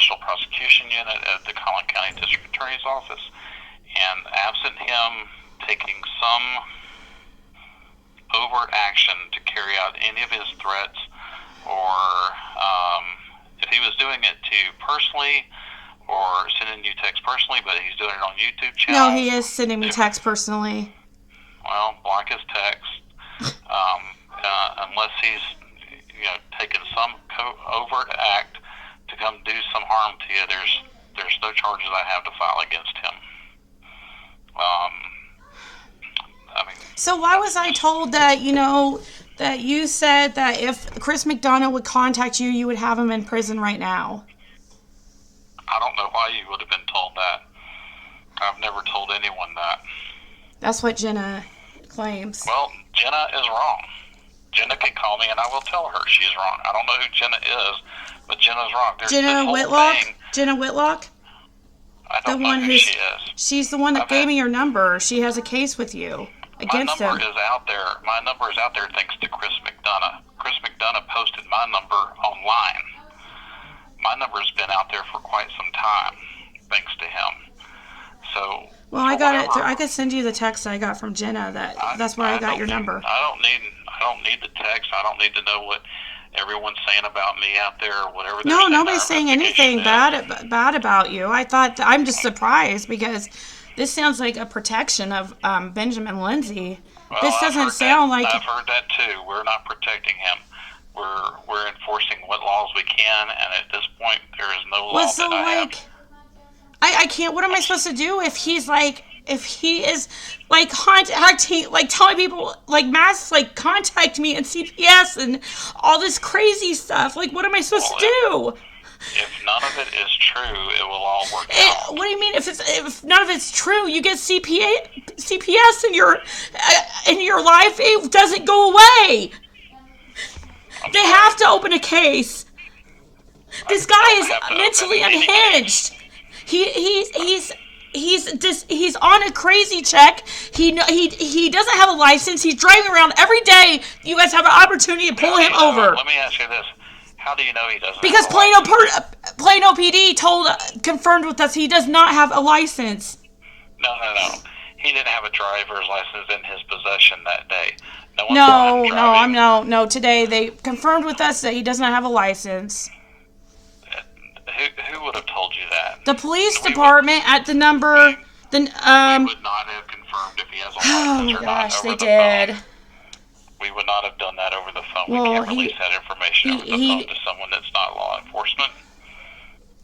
Special Prosecution Unit at the Collin County District Attorney's Office, and absent him taking some overt action to carry out any of his threats, or if he was doing it to personally or sending you text personally, but he's doing it on YouTube channel. No, he is sending me text personally. Well, block his text. Unless he's taken some overt act to come do some harm to you, there's no charges I have to file against him. So why was I told that, that you said that if Chris McDonough would contact you, you would have him in prison right now? I don't know why you would have been told that. I've never told anyone that. That's what Jenna claims. Well, Jenna is wrong. Jenna can call me and I will tell her she's wrong. I don't know who Jenna is, but Jenna's wrong. Jenna Whitlock? Jenna Whitlock? I don't know who she is. She's the one that gave me your number. She has a case with you against him. My number is out there. My number is out there thanks to Chris McDonough. Chris McDonough posted my number online. My number's been out there for quite some time, thanks to him. So. Well, I got it. I could send you the text I got from Jenna. That's where I got your number. I don't need the text. I don't need to know what everyone's saying about me out there or whatever. No, nobody's saying anything bad about you. I'm just surprised because this sounds like a protection of Benjamin Lindsay. Well, this doesn't sound like. I've heard that too. We're not protecting him. We're enforcing what laws we can, and at this point, there is no law that I have. I can't. What am I supposed to do if he is contacting, telling people, mass, contact me and CPS and all this crazy stuff? What am I supposed to do? If none of it is true, it will all work out. What do you mean? If none of it's true, you get CPS and your life it doesn't go away. They have to open a case. This guy is mentally unhinged. He's on a crazy check. He doesn't have a license. He's driving around every day. You guys have an opportunity to pull him over. Let me ask you this: how do you know he doesn't? Because Plano PD confirmed with us he does not have a license. No. He didn't have a driver's license in his possession that day. No. Today they confirmed with us that he does not have a license. Who would have told you that? The police department at the number. We would not have confirmed if he has a license or not over the phone. We would not have done that over the phone. We can't release that information over the phone to someone that's not law enforcement.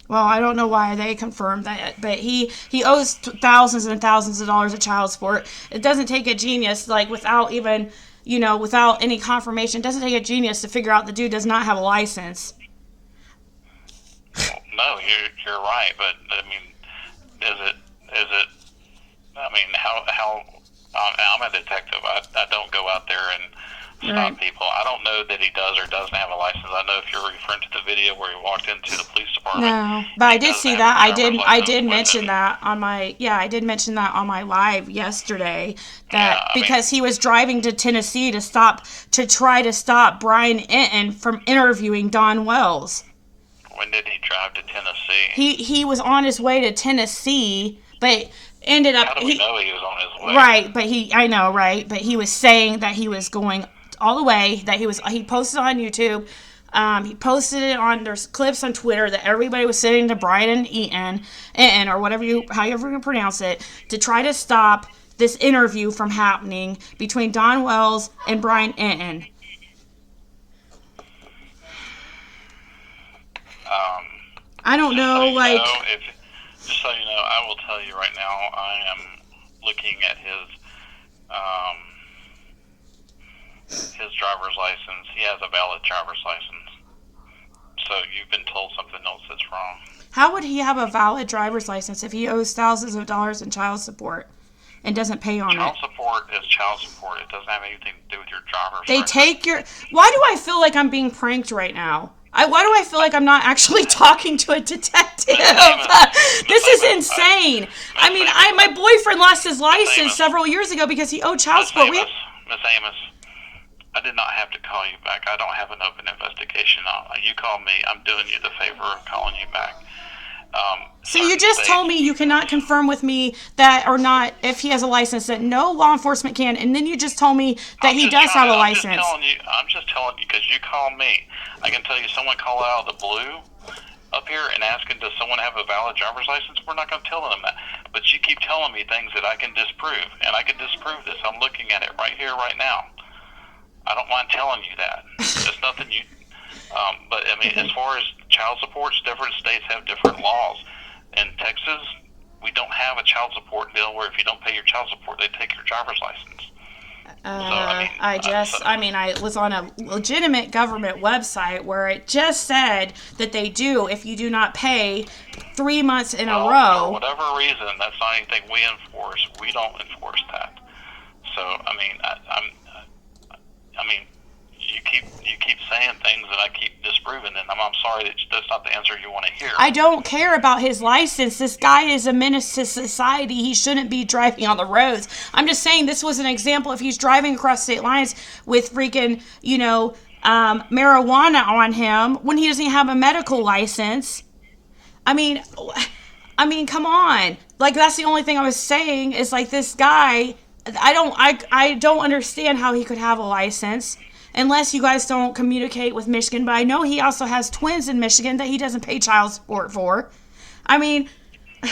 Well, I don't know why they confirmed that, but he owes thousands and thousands of dollars of child support. It doesn't take a genius, without even, without any confirmation, it doesn't take a genius to figure out the dude does not have a license. No, you're right, but is it? How? I'm a detective. I don't go out there and stop people. I don't know that he does or doesn't have a license. I know if you're referring to the video where he walked into the police department. No, but I did see that. I did mention that on my live yesterday. Because he was driving to Tennessee to try to stop Brian Enton from interviewing Don Wells. When did he drive to Tennessee? He was on his way to Tennessee, but ended up. How do we know he was on his way? Right, I know, right? But he was saying that he was going all the way. That he posted on YouTube. He posted it on. There's clips on Twitter that everybody was sending to Brian Enton or however you pronounce it, to try to stop this interview from happening between Don Wells and Brian Enton. I don't know, just so you know, I will tell you right now, I am looking at his driver's license. He has a valid driver's license. So you've been told something else that's wrong. How would he have a valid driver's license if he owes thousands of dollars in child support and doesn't pay on it? Child support is child support. It doesn't have anything to do with your driver's license. Why do I feel like I'm being pranked right now? Why do I feel like I'm not actually talking to a detective? This is insane. My boyfriend lost his license several years ago because he owed child support. Miss Amos, I did not have to call you back. I don't have an open investigation. You call me. I'm doing you the favor of calling you back. So you just told me you cannot confirm with me that or not if he has a license, that no law enforcement can, and then you just told me that he does have a license. I'm just telling you because you called me. I can tell you someone called out of the blue up here and asking does someone have a valid driver's license. We're not going to tell them that. But you keep telling me things that I can disprove, and I can disprove this. I'm looking at it right here, right now. I don't mind telling you that. It's nothing you... but, I mean, as far as child supports, different states have different laws. In Texas, we don't have a child support bill where if you don't pay your child support, they take your driver's license. I was on a legitimate government website where it just said that they do if you do not pay 3 months in a row. For whatever reason, that's not anything we enforce. We don't enforce that. So, I mean, you keep saying things and I keep disproving them. I'm sorry that's not the answer you want to hear. I don't care about his license. This guy is a menace to society. He shouldn't be driving on the roads. I'm just saying this was an example. If he's driving across state lines with freaking, marijuana on him when he doesn't have a medical license. I mean, come on. Like, that's the only thing I was saying is like this guy, I don't understand how he could have a license. Unless you guys don't communicate with Michigan. But I know he also has twins in Michigan that he doesn't pay child support for. I mean... I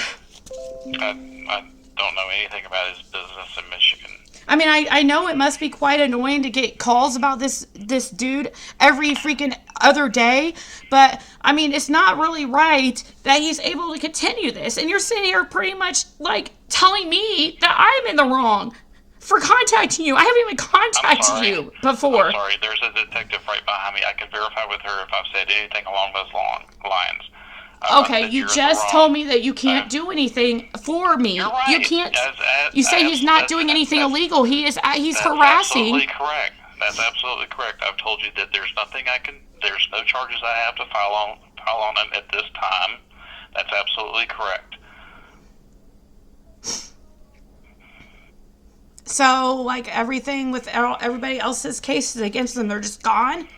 don't know anything about his business in Michigan. I mean, I know it must be quite annoying to get calls about this dude every freaking other day. But, I mean, it's not really right that he's able to continue this. And you're sitting here pretty much, like, telling me that I'm in the wrong for contacting you. I haven't even contacted you before. I'm sorry. There's a detective right behind me. I can verify with her if I've said anything along those lines. Okay, you just told me that you can't do anything for me. You're right. You can't. You say he's not doing anything illegal. He's harassing. Absolutely correct. That's absolutely correct. I've told you that there's nothing there's no charges I have to file on him at this time. That's absolutely correct. So, like, everything with everybody else's cases against them, they're just gone?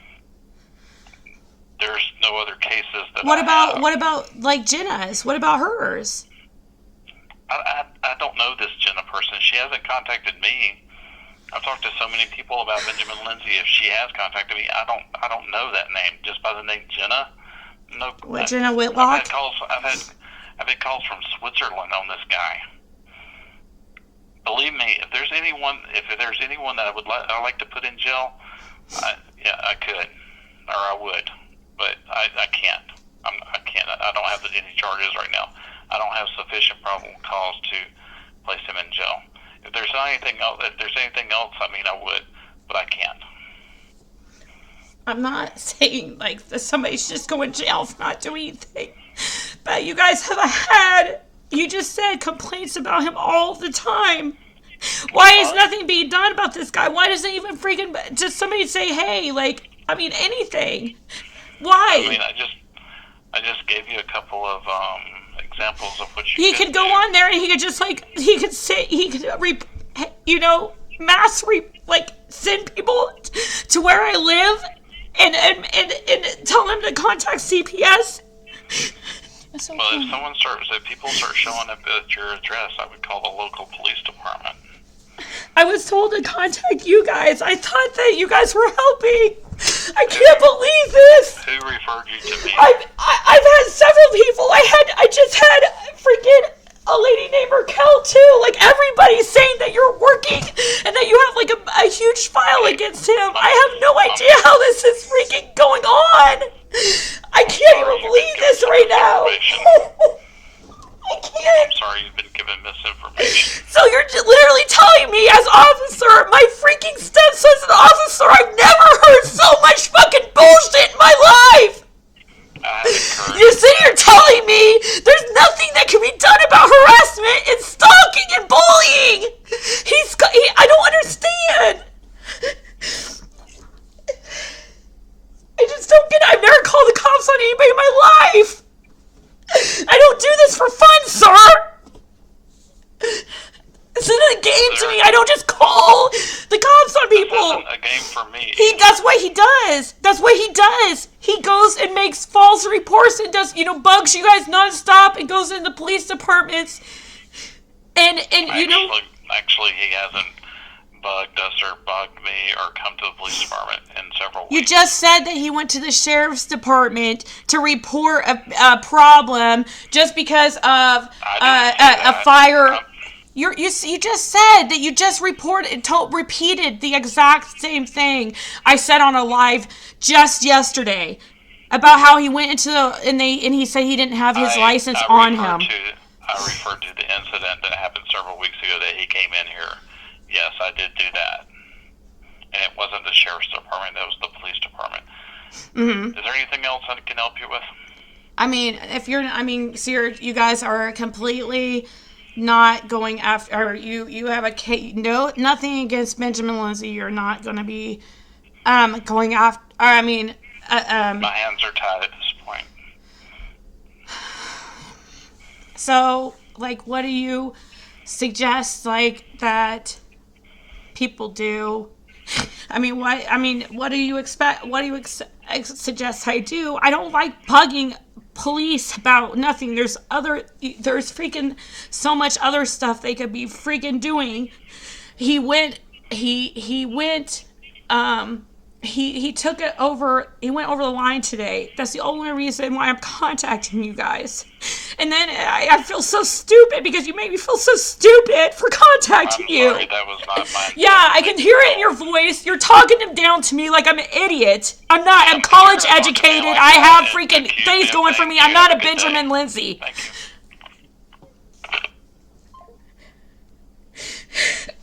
There's no other cases that What about, like, Jenna's? What about hers? I don't know this Jenna person. She hasn't contacted me. I've talked to so many people about Benjamin Lindsay. If she has contacted me, I don't know that name. Just by the name Jenna? No. What, Jenna Whitlock? I've had calls from Switzerland on this guy. Believe me, if there's anyone that I'd like to put in jail, I could, or I would, but I can't. I can't. I don't have any charges right now. I don't have sufficient probable cause to place him in jail. If there's anything else, I mean, I would, but I can't. I'm not saying like that somebody's just going to jail for not doing anything, but you guys have had. You just said complaints about him all the time. Why is nothing being done about this guy? Why doesn't even freaking just somebody say, hey, like, I mean, anything? Why? I mean, I just gave you a couple of examples of what He could go on there and he could just like send people to where I live and tell them to contact CPS. Well, if people start showing up at your address, I would call the local police department. I was told to contact you guys. I thought that you guys were helping. I can't believe this. Who referred you to me? I've had several people. I just had freaking a lady named Raquel too. Like, everybody's saying that you're working and that you have like a huge file against him. I have no idea how this is freaking going on. I can't even believe this right now. I can't. I'm sorry you've been given misinformation. So you're literally telling me as officer, my freaking stepson's an officer, I've never heard so much fucking bullshit in my life. You're sitting here telling me there's nothing that can be done about harassment and stalking and bullying. I don't understand. I just don't get it. I've never called the cops on anybody in my life. I don't do this for fun, sir. This isn't a game to me. I don't just call the cops on people. This isn't a game for me. That's what he does. That's what he does. he goes and makes false reports and does, bugs you guys nonstop and goes in the police departments. And Actually, he hasn't bugged us or bugged me or come to the police department in several weeks. You just said that he went to the sheriff's department to report a problem just because of a fire. You just said that you just repeated the exact same thing I said on a live just yesterday about how he went into and he said he didn't have his license on him. I referred to the incident that happened several weeks ago that he came in here. Yes, I did do that. And it wasn't the sheriff's department, that was the police department. Mm-hmm. Is there anything else I can help you with? I mean, sir, you guys are completely not going after, or you have a case, nothing against Benjamin Lindsay. You're not going to be going after, my hands are tied at this point. So, what do you suggest, that people do? What do you expect? What do you suggest I do? I don't like bugging police about nothing. There's freaking so much other stuff they could be freaking doing. He went, he took it over, he went over the line today. That's the only reason why I'm contacting you guys. And then I feel so stupid because you made me feel so stupid for contacting you. Sorry, that was not my... Yeah, I can hear it in your voice. You're talking him down to me like I'm an idiot. I'm not. I'm college educated. I have freaking things going for me. I'm not a Benjamin Lindsay. Thank you.